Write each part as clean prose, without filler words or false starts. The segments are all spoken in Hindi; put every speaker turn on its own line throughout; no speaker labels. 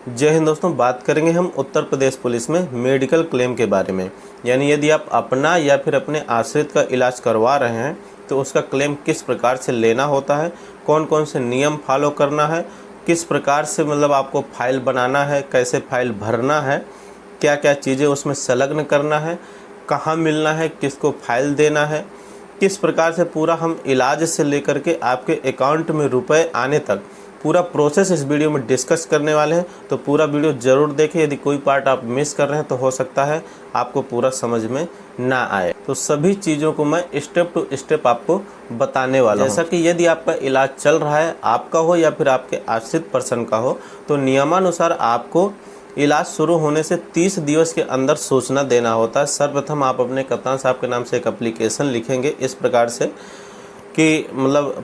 जय हिंद दोस्तों, बात करेंगे हम उत्तर प्रदेश पुलिस में मेडिकल क्लेम के बारे में। यानी यदि आप अपना या फिर अपने आश्रित का इलाज करवा रहे हैं तो उसका क्लेम किस प्रकार से लेना होता है, कौन कौन से नियम फॉलो करना है, किस प्रकार से आपको फाइल बनाना है, कैसे फाइल भरना है, क्या क्या चीज़ें उसमें संलग्न करना है, कहाँ मिलना है, किसको फाइल देना है, किस प्रकार से पूरा हम इलाज से लेकर के आपके अकाउंट में रुपए आने तक पूरा प्रोसेस इस वीडियो में डिस्कस करने वाले हैं। तो पूरा वीडियो ज़रूर देखें। यदि कोई पार्ट आप मिस कर रहे हैं तो हो सकता है आपको पूरा समझ में ना आए। तो सभी चीज़ों को मैं स्टेप टू स्टेप आपको बताने वाला हूं। जैसा कि यदि आपका इलाज चल रहा है, आपका हो या फिर आपके आश्रित पर्सन का हो, तो नियमानुसार आपको इलाज शुरू होने से 30 दिवस के अंदर सूचना देना होता है। सर्वप्रथम आप अपने कप्तान साहब के नाम से एक एप्लीकेशन लिखेंगे इस प्रकार से कि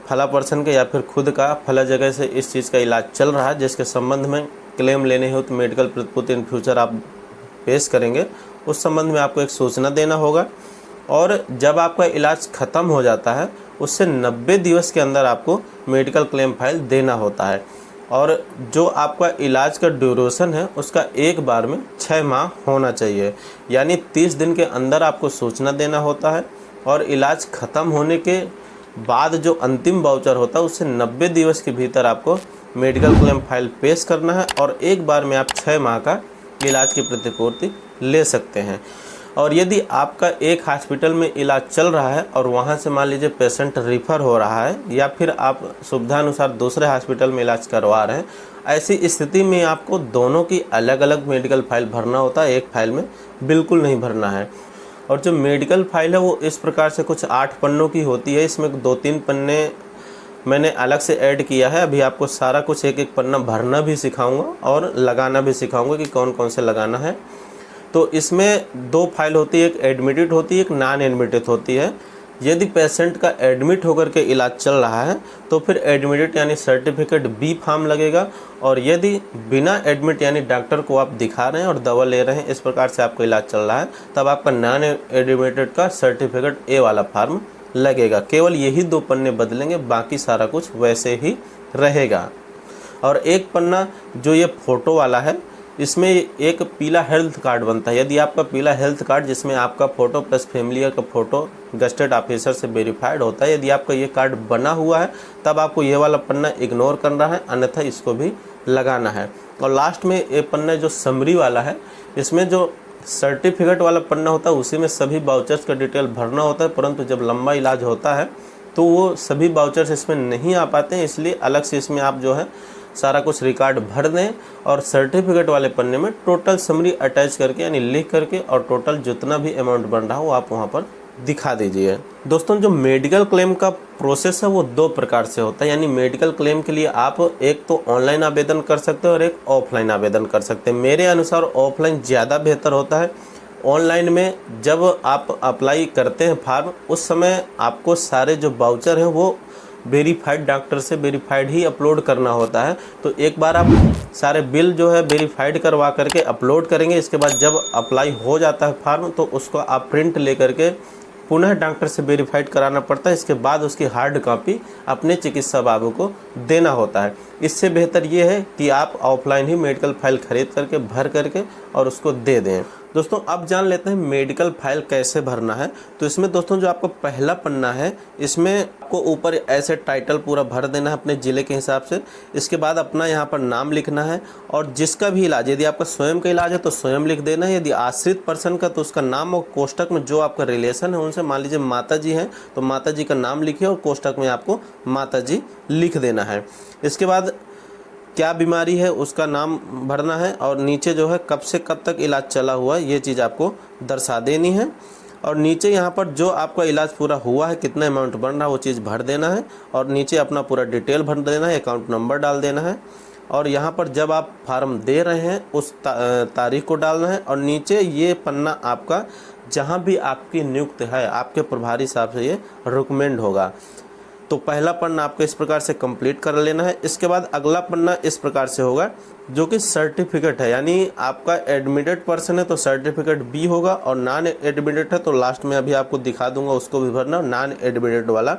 फला पर्सन के या फिर खुद का फला जगह से इस चीज़ का इलाज चल रहा है, जिसके संबंध में क्लेम लेने हो तो मेडिकल प्रतिपूर्ति इन फ्यूचर आप पेश करेंगे, उस संबंध में आपको एक सूचना देना होगा। और जब आपका इलाज ख़त्म हो जाता है उससे 90 दिवस के अंदर आपको मेडिकल क्लेम फाइल देना होता है। और जो आपका इलाज का ड्यूरेशन है उसका एक बार में 6 माह होना चाहिए, यानी 30 दिन के अंदर आपको सूचना देना होता है। और इलाज ख़त्म होने के बाद जो अंतिम वाउचर होता है उससे 90 दिवस के भीतर आपको मेडिकल क्लेम फाइल पेश करना है और एक बार में आप 6 माह का इलाज की प्रतिपूर्ति ले सकते हैं। और यदि आपका एक हॉस्पिटल में इलाज चल रहा है और वहां से मान लीजिए पेशेंट रिफ़र हो रहा है या फिर आप सुविधानुसार दूसरे हॉस्पिटल में इलाज करवा रहे हैं, ऐसी स्थिति में आपको दोनों की अलग अलग मेडिकल फाइल भरना होता है, एक फाइल में बिल्कुल नहीं भरना है। और जो मेडिकल फाइल है वो इस प्रकार से कुछ 8 पन्नों की होती है। इसमें 2-3 पन्ने मैंने अलग से ऐड किया है। अभी आपको सारा कुछ एक एक पन्ना भरना भी सिखाऊंगा और लगाना भी सिखाऊंगा कि कौन कौन से लगाना है। तो इसमें 2 फाइल होती है, एक एडमिटेड होती है, एक नॉन एडमिटेड होती है। यदि पेशेंट का एडमिट होकर के इलाज चल रहा है तो फिर एडमिटेड यानी सर्टिफिकेट बी फॉर्म लगेगा। और यदि बिना एडमिट यानी डॉक्टर को आप दिखा रहे हैं और दवा ले रहे हैं, इस प्रकार से आपका इलाज चल रहा है, तब आपका नॉन एडमिटेड का सर्टिफिकेट ए वाला फॉर्म लगेगा। केवल यही 2 पन्ने बदलेंगे, बाकी सारा कुछ वैसे ही रहेगा। और एक पन्ना जो ये फ़ोटो वाला है, इसमें एक पीला हेल्थ कार्ड बनता है। यदि आपका पीला हेल्थ कार्ड जिसमें आपका फ़ोटो प्लस फैमिली का फ़ोटो गस्टेड ऑफिसर से वेरीफाइड होता है, यदि आपका ये कार्ड बना हुआ है तब आपको ये वाला पन्ना इग्नोर करना है, अन्यथा इसको भी लगाना है। और लास्ट में ये पन्ना जो समरी वाला है, इसमें जो सर्टिफिकेट वाला पन्ना होता है उसी में सभी वाउचर्स का डिटेल भरना होता है। परंतु जब लंबा इलाज होता है तो वो सभी वाउचर्स इसमें नहीं आ पाते हैं, इसलिए अलग से इसमें आप जो है सारा कुछ रिकॉर्ड भर दें और सर्टिफिकेट वाले पन्ने में टोटल समरी अटैच करके यानी लिख करके और टोटल जितना भी अमाउंट बन रहा हो आप वहाँ पर दिखा दीजिए। दोस्तों, जो मेडिकल क्लेम का प्रोसेस है वो 2 प्रकार से होता है। यानी मेडिकल क्लेम के लिए आप एक तो ऑनलाइन आवेदन कर सकते हो और एक ऑफलाइन आवेदन कर सकते हैं। मेरे अनुसार ऑफलाइन ज़्यादा बेहतर होता है। ऑनलाइन में जब आप अप्लाई करते हैं फॉर्म, उस समय आपको सारे जो वाउचर हैं वो वेरीफाइड डॉक्टर से वेरीफाइड ही अपलोड करना होता है। तो एक बार आप सारे बिल जो है वेरीफाइड करवा करके अपलोड करेंगे, इसके बाद जब अप्लाई हो जाता है फॉर्म तो उसको आप प्रिंट ले करके पुनः डॉक्टर से वेरीफाइड कराना पड़ता है। इसके बाद उसकी हार्ड कॉपी अपने चिकित्सा बाबू को देना होता है। इससे बेहतर ये है कि आप ऑफलाइन ही मेडिकल फाइल खरीद करके भर करके और उसको दे दें। दोस्तों, अब जान लेते हैं मेडिकल फाइल कैसे भरना है। तो इसमें दोस्तों जो आपका पहला पन्ना है, इसमें आपको ऊपर ऐसे टाइटल पूरा भर देना है अपने ज़िले के हिसाब से। इसके बाद अपना यहाँ पर नाम लिखना है और जिसका भी इलाज, यदि आपका स्वयं का इलाज है तो स्वयं लिख देना है। यदि आश्रित पर्सन का तो उसका नाम और कोष्टक में जो आपका रिलेशन है उनसे, मान लीजिए माता जी हैं तो माता जी का नाम लिखिए और कोष्टक में आपको माता जी लिख देना है। इसके बाद क्या बीमारी है उसका नाम भरना है और नीचे जो है कब से कब तक इलाज चला हुआ है ये चीज़ आपको दर्शा देनी है। और नीचे यहाँ पर जो आपका इलाज पूरा हुआ है, कितना अमाउंट बन रहा है वो चीज़ भर देना है। और नीचे अपना पूरा डिटेल भर देना है, अकाउंट नंबर डाल देना है। और यहाँ पर जब आप फार्म दे रहे हैं उस तारीख को डालना है। और नीचे ये पन्ना आपका जहाँ भी आपकी नियुक्त है आपके प्रभारी साहब से ये रिकमेंड होगा। तो पहला पन्ना आपको इस प्रकार से कंप्लीट कर लेना है। इसके बाद अगला पन्ना इस प्रकार से होगा जो कि सर्टिफिकेट है, यानी आपका एडमिटेड पर्सन है तो सर्टिफिकेट बी होगा और नॉन एडमिटेड है तो लास्ट में अभी आपको दिखा दूंगा उसको भी भरना, नॉन एडमिटेड वाला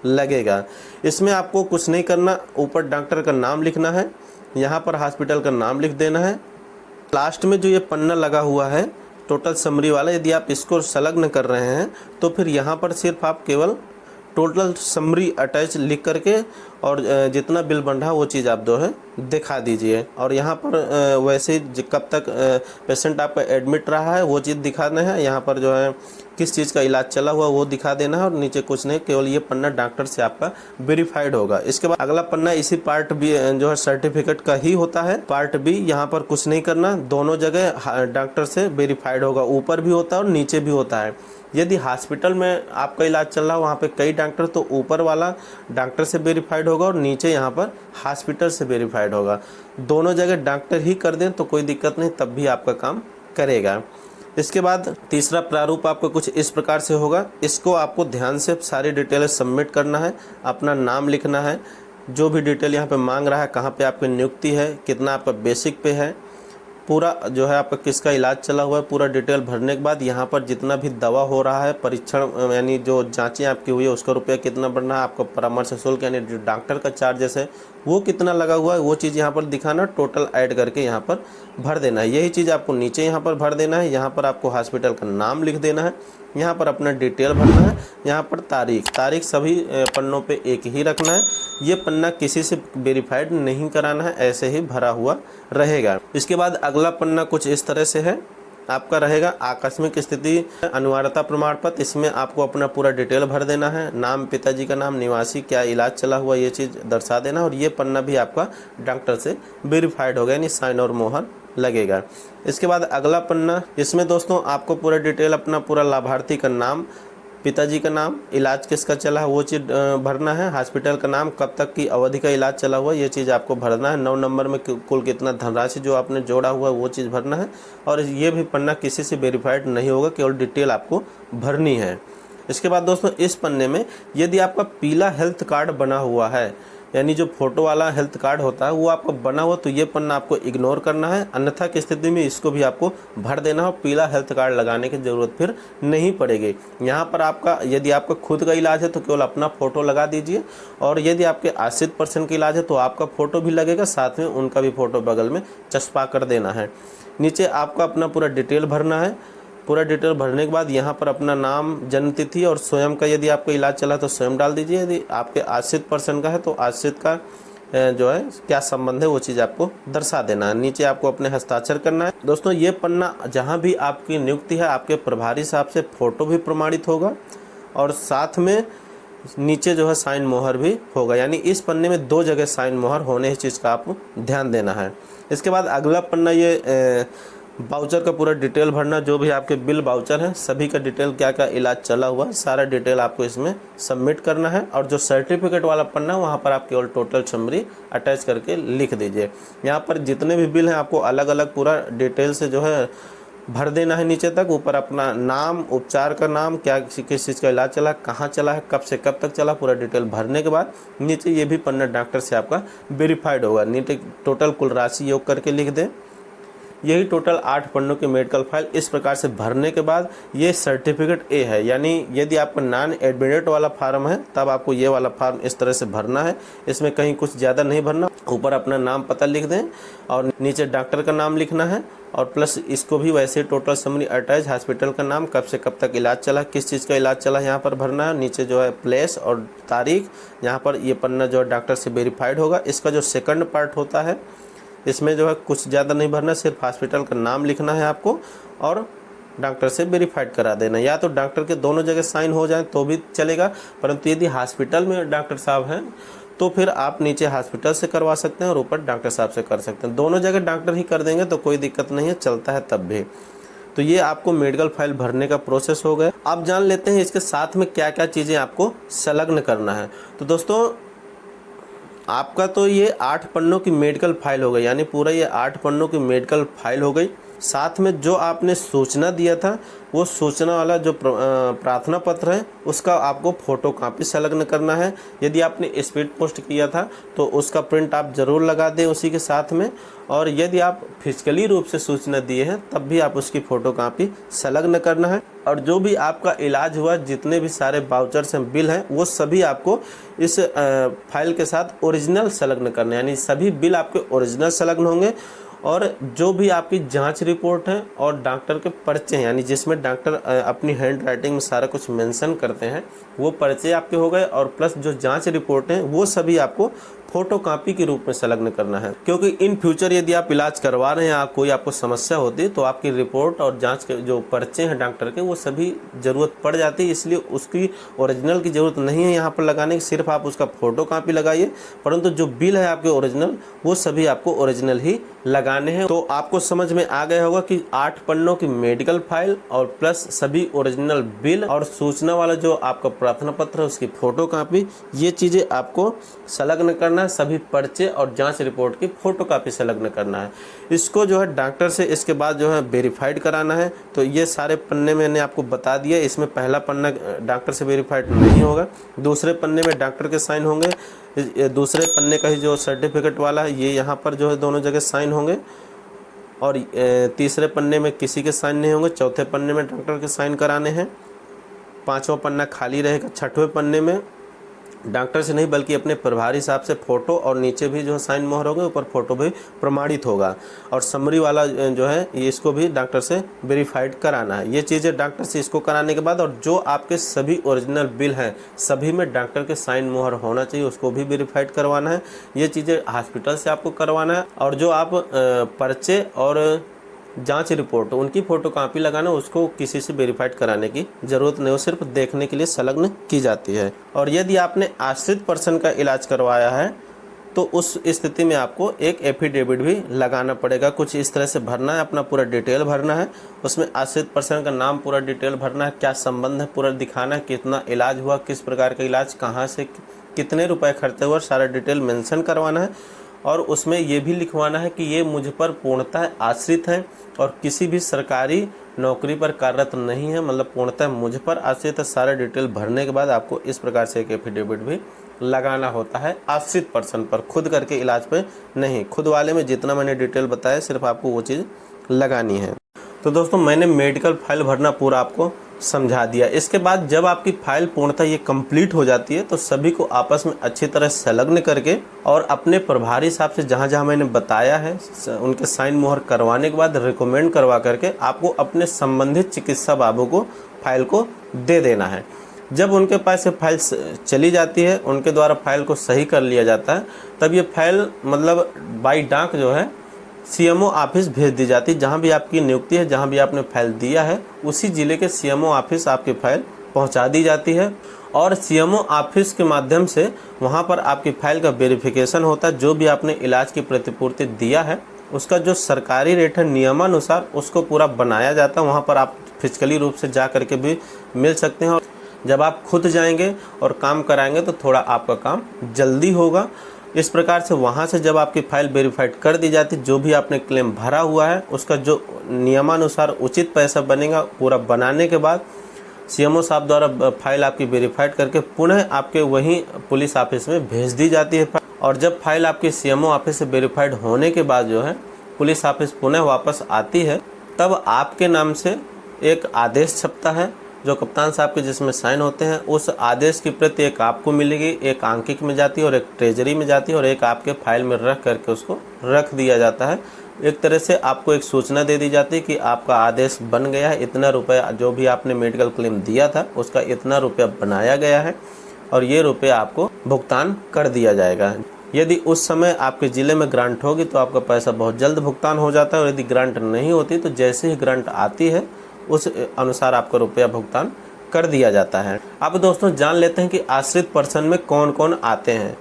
लगेगा। इसमें आपको कुछ नहीं करना, ऊपर डॉक्टर का नाम लिखना है यहाँ पर हॉस्पिटल का नाम लिख देना है। लास्ट में जो ये पन्ना लगा हुआ है टोटल समरी वाला, यदि आप इसको संलग्न कर रहे हैं तो फिर यहाँ पर सिर्फ आप केवल टोटल समरी अटैच लिख करके और जितना बिल बन रहा है वो चीज़ आप जो है दिखा दीजिए। और यहाँ पर वैसे कब तक पेशेंट आपका एडमिट रहा है वो चीज़ दिखाना है। यहाँ पर जो है किस चीज़ का इलाज चला हुआ वो दिखा देना है और नीचे कुछ नहीं, केवल ये पन्ना डॉक्टर से आपका वेरीफाइड होगा। इसके बाद अगला पन्ना इसी पार्ट बी जो है सर्टिफिकेट का ही होता है। पार्ट बी, यहाँ पर कुछ नहीं करना, दोनों जगह डॉक्टर से वेरीफाइड होगा, ऊपर भी होता है और नीचे भी होता है। यदि हॉस्पिटल में आपका इलाज चल रहा है वहाँ पे कई डॉक्टर, तो ऊपर वाला डॉक्टर से वेरीफाइड होगा और नीचे यहाँ पर हॉस्पिटल से वेरीफाइड होगा। दोनों जगह डॉक्टर ही कर दें तो कोई दिक्कत नहीं, तब भी आपका काम करेगा। इसके बाद तीसरा प्रारूप आपको कुछ इस प्रकार से होगा। इसको आपको ध्यान से सारी डिटेल सबमिट करना है, अपना नाम लिखना है, जो भी डिटेल यहाँ पे मांग रहा है, कहाँ पे आपकी नियुक्ति है, कितना आपका बेसिक पे है, पूरा जो है आपका किसका इलाज चला हुआ है, पूरा डिटेल भरने के बाद यहाँ पर जितना भी दवा हो रहा है, परीक्षण यानी जो जांचें आपकी हुई है उसका रुपया कितना बढ़ना है, आपका परामर्श शुल्क यानी जो डॉक्टर का चार्जेस है वो कितना लगा हुआ है, वो चीज़ यहाँ पर दिखाना, टोटल ऐड करके यहाँ पर भर देना है। यही चीज़ आपको नीचे यहाँ पर भर देना है। यहाँ पर आपको हॉस्पिटल का नाम लिख देना है, यहाँ पर अपना डिटेल भरना है, यहाँ पर तारीख सभी पन्नों पे एक ही रखना है। ये पन्ना किसी से वेरीफाइड नहीं कराना है, ऐसे ही भरा हुआ रहेगा। इसके बाद अगला पन्ना कुछ इस तरह से है, आपका रहेगा आकस्मिक स्थिति अनिवार्यता प्रमाण पत्र। इसमें आपको अपना पूरा डिटेल भर देना है, नाम, पिताजी का नाम, निवासी, क्या इलाज चला हुआ, ये चीज़ दर्शा देना। और ये पन्ना भी आपका डॉक्टर से वेरीफाइड होगा, यानी साइन और मोहर लगेगा। इसके बाद अगला पन्ना, इसमें दोस्तों आपको पूरा डिटेल अपना पूरा लाभार्थी का नाम, पिताजी का नाम, इलाज किसका चला है वो चीज़ भरना है, हॉस्पिटल का नाम, कब तक की अवधि का इलाज चला हुआ ये चीज़ आपको भरना है, 9 नंबर में कुल कितना धनराशि जो आपने जोड़ा हुआ है वो चीज़ भरना है। और ये भी पन्ना किसी से वेरीफाइड नहीं होगा, केवल डिटेल आपको भरनी है। इसके बाद दोस्तों इस पन्ने में यदि आपका पीला हेल्थ कार्ड बना हुआ है, यानी जो फोटो वाला हेल्थ कार्ड होता है वो आपको बना हुआ, तो ये पन्ना आपको इग्नोर करना है, अन्यथा की स्थिति में इसको भी आपको भर देना हो। पीला हेल्थ कार्ड लगाने की ज़रूरत फिर नहीं पड़ेगी। यहाँ पर आपका यदि आपका खुद का इलाज है तो केवल अपना फ़ोटो लगा दीजिए, और यदि आपके आश्रित पर्सन का इलाज है तो आपका फ़ोटो भी लगेगा, साथ में उनका भी फ़ोटो बगल में चस्पा कर देना है। नीचे आपका अपना पूरा डिटेल भरना है। पूरा डिटेल भरने के बाद यहाँ पर अपना नाम, जन्म तिथि और स्वयं का, यदि आपका इलाज चला तो स्वयं डाल दीजिए, यदि आपके आश्रित पर्सन का है तो आश्रित का जो है क्या संबंध है वो चीज़ आपको दर्शा देना है। नीचे आपको अपने हस्ताक्षर करना है। दोस्तों ये पन्ना जहाँ भी आपकी नियुक्ति है आपके प्रभारी साहब से फ़ोटो भी प्रमाणित होगा और साथ में नीचे जो है साइन मोहर भी होगा, यानी इस पन्ने में 2 जगह साइन मोहर होने इस चीज़ का आपको ध्यान देना है। इसके बाद अगला पन्ना ये बाउचर का पूरा डिटेल भरना, जो भी आपके बिल बाउचर हैं सभी का डिटेल, क्या क्या इलाज चला हुआ सारा डिटेल आपको इसमें सबमिट करना है। और जो सर्टिफिकेट वाला पन्ना वहाँ पर आप केवल टोटल समरी अटैच करके लिख दीजिए। यहाँ पर जितने भी बिल हैं आपको अलग अलग पूरा डिटेल से जो है भर देना है नीचे तक। ऊपर अपना नाम, उपचार का नाम, क्या किस चीज़ का इलाज चला, कहाँ चला है, कब से कब तक चला, पूरा डिटेल भरने के बाद नीचे ये भी पन्ना डॉक्टर से आपका वेरीफाइड होगा। नीचे टोटल कुल राशि योग करके लिख दें। यही टोटल 8 पन्नों की मेडिकल फाइल इस प्रकार से भरने के बाद ये सर्टिफिकेट ए है, यानी यदि आपका नॉन एडमिटेड वाला फार्म है तब आपको ये वाला फार्म इस तरह से भरना है। इसमें कहीं कुछ ज़्यादा नहीं भरना, ऊपर अपना नाम पता लिख दें और नीचे डॉक्टर का नाम लिखना है और प्लस इसको भी वैसे टोटल समरी अटैच, हॉस्पिटल का नाम, कब से कब तक इलाज चला, किस चीज़ का इलाज चला यहाँ पर भरना है। नीचे जो है प्लेस और तारीख, यहाँ पर ये पन्ना जो है डॉक्टर से वेरीफाइड होगा। इसका जो सेकंड पार्ट होता है इसमें जो है कुछ ज़्यादा नहीं भरना, सिर्फ हॉस्पिटल का नाम लिखना है आपको और डॉक्टर से वेरीफाइड करा देना। या तो डॉक्टर के दोनों जगह साइन हो जाए तो भी चलेगा, परंतु यदि हॉस्पिटल में डॉक्टर साहब हैं तो फिर आप नीचे हॉस्पिटल से करवा सकते हैं और ऊपर डॉक्टर साहब से कर सकते हैं। दोनों जगह डॉक्टर ही कर देंगे तो कोई दिक्कत नहीं है, चलता है तब भी। तो ये आपको मेडिकल फाइल भरने का प्रोसेस हो गया। अब जान लेते हैं इसके साथ में क्या क्या चीज़ें आपको संलग्न करना है। तो दोस्तों आपका तो ये 8 पन्नों की मेडिकल फाइल हो गई, यानी पूरा ये 8 पन्नों की मेडिकल फाइल हो गई। साथ में जो आपने सूचना दिया था वो सूचना वाला जो प्रार्थना पत्र है उसका आपको फ़ोटो कापी संलग्न करना है। यदि आपने स्पीड पोस्ट किया था तो उसका प्रिंट आप ज़रूर लगा दें उसी के साथ में। और यदि आप फिजिकली रूप से सूचना दिए हैं तब भी आप उसकी फ़ोटो कापी संलग्न करना है। और जो भी आपका इलाज हुआ, जितने भी सारे वाउचर्स हैं, बिल हैं, वो सभी आपको इस फाइल के साथ ओरिजिनल संलग्न करना है, यानी सभी बिल आपके ओरिजिनल संलग्न होंगे। और जो भी आपकी जांच रिपोर्ट है और डॉक्टर के पर्चे हैं, यानी जिसमें डॉक्टर अपनी हैंड राइटिंग में सारा कुछ मेंशन करते हैं, वो पर्चे आपके हो गए। और प्लस जो जांच रिपोर्ट हैं वो सभी आपको फोटो कॉपी के रूप में संलग्न करना है, क्योंकि इन फ्यूचर यदि आप इलाज करवा रहे हैं या कोई आपको समस्या होती है तो आपकी रिपोर्ट और जांच के जो पर्चे हैं डॉक्टर के वो सभी ज़रूरत पड़ जाती है। इसलिए उसकी ओरिजिनल की ज़रूरत नहीं है यहाँ पर लगाने की, सिर्फ आप उसका फ़ोटो कॉपी लगाइए। परंतु जो बिल है आपके ओरिजिनल वो सभी आपको ओरिजिनल ही लगाने हैं। तो आपको समझ में आ गया होगा कि 8 पन्नों की मेडिकल फाइल और प्लस सभी ओरिजिनल बिल और सूचना वाला जो आपका प्रार्थना पत्र है उसकी फ़ोटो कॉपी, ये चीज़ें आपको संलग्न करना है। सभी पर्चे और जांच रिपोर्ट की फ़ोटो कॉपी संलग्न करना है। इसको जो है डॉक्टर से इसके बाद जो है वेरीफाइड कराना है। तो ये सारे पन्ने मैंने आपको बता दिया। इसमें पहला पन्ना डॉक्टर से वेरीफाइड नहीं होगा, दूसरे पन्ने में डॉक्टर के साइन होंगे, दूसरे पन्ने का ही जो सर्टिफिकेट वाला है ये यहाँ पर जो है दोनों जगह साइन होंगे, और तीसरे पन्ने में किसी के साइन नहीं होंगे, चौथे पन्ने में डॉक्टर के साइन कराने हैं, पांचवा पन्ना खाली रहेगा, छठवें पन्ने में डॉक्टर से नहीं बल्कि अपने प्रभारी साहब से फ़ोटो और नीचे भी जो है साइन मोहर होंगे, ऊपर फ़ोटो भी प्रमाणित होगा। और समरी वाला जो है ये इसको भी डॉक्टर से वेरीफाइड कराना है। ये चीज़ें डॉक्टर से इसको कराने के बाद और जो आपके सभी ओरिजिनल बिल हैं सभी में डॉक्टर के साइन मोहर होना चाहिए, उसको भी वेरीफाइड करवाना है। ये चीज़ें हॉस्पिटल से आपको करवाना है। और जो आप पर्चे और जांच रिपोर्ट उनकी फ़ोटो कॉपी लगाना, उसको किसी से वेरीफाइड कराने की ज़रूरत नहीं हो, सिर्फ देखने के लिए संलग्न की जाती है। और यदि आपने आश्रित पर्सन का इलाज करवाया है तो उस स्थिति में आपको एक एफिडेविट भी लगाना पड़ेगा। कुछ इस तरह से भरना है, अपना पूरा डिटेल भरना है, उसमें आश्रित पर्सन का नाम पूरा डिटेल भरना है, क्या संबंध है पूरा दिखाना है, कितना इलाज हुआ, किस प्रकार का इलाज, कहाँ से कितने रुपए खर्चे हुए, सारा डिटेल मेंशन करवाना है। और उसमें ये भी लिखवाना है कि ये मुझ पर पूर्णतः आश्रित है और किसी भी सरकारी नौकरी पर कार्यरत नहीं है, मतलब पूर्णतः मुझ पर आश्रित है। सारा डिटेल भरने के बाद आपको इस प्रकार से एक एफिडेविट भी लगाना होता है आश्रित पर्सन पर, खुद करके इलाज पे नहीं। खुद वाले में जितना मैंने डिटेल बताया सिर्फ आपको वो चीज़ लगानी है। तो दोस्तों मैंने मेडिकल फाइल भरना पूरा आपको समझा दिया। इसके बाद जब आपकी फाइल पूर्णतः ये कंप्लीट हो जाती है तो सभी को आपस में अच्छी तरह संलग्न करके और अपने प्रभारी साहब से जहाँ जहाँ मैंने बताया है उनके साइन मोहर करवाने के बाद रिकमेंड करवा करके आपको अपने संबंधित चिकित्सा बाबू को फाइल को दे देना है। जब उनके पास ये फाइल चली जाती है, उनके द्वारा फाइल को सही कर लिया जाता है, तब ये फाइल मतलब बाई डाक जो है सीएमओ ऑफिस भेज दी जाती है। जहाँ भी आपकी नियुक्ति है, जहाँ भी आपने फाइल दिया है उसी ज़िले के सीएमओ ऑफिस आपकी फाइल पहुँचा दी जाती है। और सीएमओ ऑफिस के माध्यम से वहाँ पर आपकी फाइल का वेरिफिकेशन होता है। जो भी आपने इलाज की प्रतिपूर्ति दिया है उसका जो सरकारी रेट है नियमानुसार उसको पूरा बनाया जाता है। वहाँ पर आप फिजिकली रूप से जा करके भी मिल सकते हैं। और जब आप खुद जाएंगे और काम कराएंगे तो थोड़ा आपका काम जल्दी होगा। इस प्रकार से वहाँ से जब आपकी फाइल वेरीफाइड कर दी जाती, जो भी आपने क्लेम भरा हुआ है उसका जो नियमानुसार उचित पैसा बनेगा पूरा बनाने के बाद सीएमओ साहब द्वारा फाइल आपकी वेरीफाइड करके पुनः आपके वहीं पुलिस ऑफिस में भेज दी जाती है। और जब फाइल आपकी सीएमओ ऑफिस से वेरीफाइड होने के बाद जो है पुलिस ऑफिस पुनः वापस आती है, तब आपके नाम से एक आदेश छपता है जो कप्तान साहब के जिसमें साइन होते हैं। उस आदेश की प्रति एक आपको मिलेगी, एक आंकिक में जाती है और एक ट्रेजरी में जाती है और एक आपके फाइल में रख करके उसको रख दिया जाता है। एक तरह से आपको एक सूचना दे दी जाती है कि आपका आदेश बन गया है, इतना रुपया जो भी आपने मेडिकल क्लेम दिया था उसका इतना रुपया बनाया गया है और ये रुपया आपको भुगतान कर दिया जाएगा। यदि उस समय आपके ज़िले में ग्रांट होगी तो आपका पैसा बहुत जल्द भुगतान हो जाता है, और यदि ग्रांट नहीं होती तो जैसे ही ग्रांट आती है उस अनुसार आपको रुपया भुगतान कर दिया जाता है। अब दोस्तों जान लेते हैं कि आश्रित पर्सन में कौन कौन आते हैं।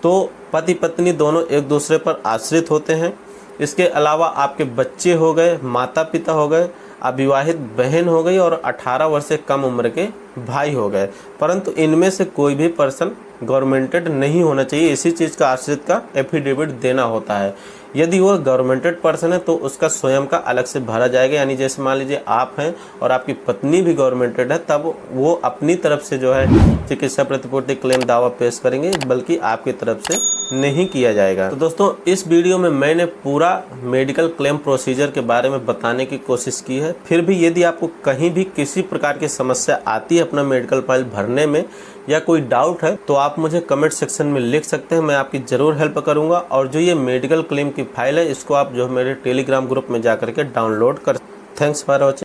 तो पति पत्नी दोनों एक दूसरे पर आश्रित होते हैं। इसके अलावा आपके बच्चे हो गए, माता पिता हो गए, अविवाहित बहन हो गई और 18 वर्ष से कम उम्र के भाई हो गए, परंतु इनमें से कोई भी पर्सन गवर्नमेंटेड नहीं होना चाहिए। इसी चीज़ का आश्रित का एफिडेविट देना होता है। यदि वह गवर्नमेंटेड पर्सन है तो उसका स्वयं का अलग से भरा जाएगा। यानी जैसे मान लीजिए आप हैं और आपकी पत्नी भी गवर्नमेंटेड है, तब वो अपनी तरफ से जो है चिकित्सा प्रतिपूर्ति क्लेम दावा पेश करेंगे, बल्कि आपकी तरफ से नहीं किया जाएगा। तो दोस्तों, इस वीडियो में मैंने पूरा मेडिकल क्लेम प्रोसीजर के बारे में बताने की कोशिश की है। फिर भी यदि आपको कहीं भी किसी प्रकार की समस्या आती है अपना मेडिकल फाइल भरने में या कोई डाउट है, तो आप मुझे कमेंट सेक्शन में लिख सकते हैं, मैं आपकी ज़रूर हेल्प करूंगा। और जो ये मेडिकल क्लेम की फाइल है, इसको आप जो मेरे टेलीग्राम ग्रुप में जा करके डाउनलोड कर। Thanks for watching.